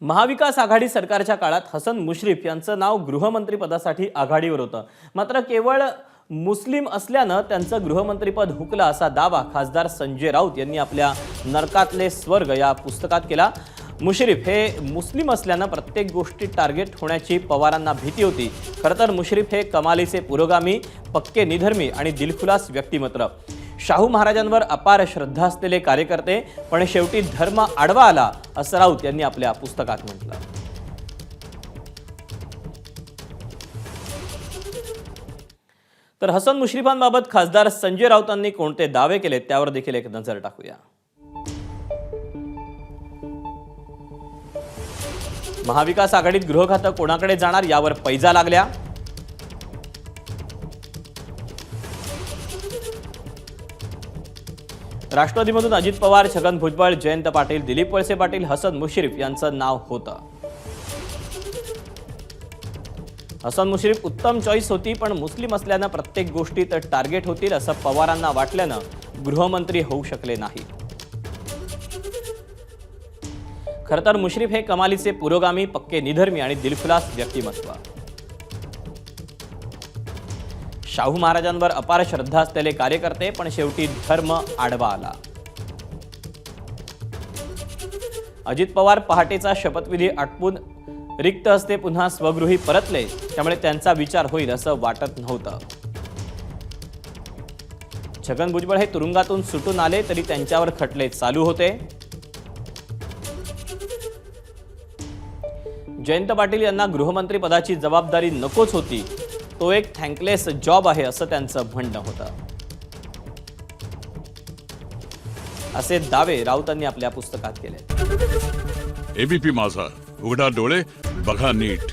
महाविकास आघाडी सरकारच्या काळात हसन मुश्रीफ यांचं नाव गृहमंत्रीपदासाठी आघाडीवर होतं। मात्र केवळ मुस्लिम असल्यानं त्यांचं गृहमंत्रीपद हुकलं असा दावा खासदार संजय राऊत यांनी आपल्या नरकातले स्वर्ग या पुस्तकात केला। मुश्रीफ हे मुस्लिम असल्यानं प्रत्येक गोष्टीत टार्गेट होण्याची पवारांना भीती होती। खरं तर मुश्रीफ हे कमालीचे पुरोगामी, पक्के निधर्मी आणि दिलखुलास व्यक्तिमत्व, शाहू महाराजांवर अपार श्रद्धा असलेले कार्यकर्ते, पण शेवटी धर्म आडवा आला असं राऊत यांनी आपल्या पुस्तकात म्हटलं। तर हसन मुश्रीफांबाबत खासदार संजय राऊतांनी कोणते दावे केले त्यावर देखील एक नजर टाकूया। महाविकास आघाडीत गृह खातं कोणाकडे जाणार यावर पैजा लागल्या। राष्ट्रवादीमधून अजित पवार, छगन भुजबळ, जयंत पाटील, दिलीप वळसे पाटील, हसन मुश्रीफ यांचं नाव होतं। हसन मुश्रीफ उत्तम चॉईस होती, पण मुस्लिम असल्यानं प्रत्येक गोष्टीत टार्गेट होतील असं पवारांना वाटल्यानं गृहमंत्री होऊ शकले नाही। खरं तर मुश्रीफ हे कमालीचे पुरोगामी, पक्के निधर्मी आणि दिलखुलास व्यक्तिमत्व, शाहू महाराजांवर अपार श्रद्धा असलेले कार्यकर्ते, पण शेवटी धर्म आडवा आला। अजित पवार पहाटेचा शपथविधी आटपून रिक्त हस्ते पुन्हा स्वगृही परतले, त्यामुळे त्यांचा विचार होईल असं वाटत नव्हतं। छगन भुजबळ हे तुरुंगातून सुटून आले तरी त्यांच्यावर खटले चालू होते। जयंत पाटील यांना गृहमंत्री पदाची जबाबदारी नकोच होती, तो एक थँकलेस जॉब आहे असं त्यांचं म्हणणं होतं। असे दावे राऊतांनी आपल्या पुस्तकात केले। एबीपी माझा, उघडा डोळे बघा नीट।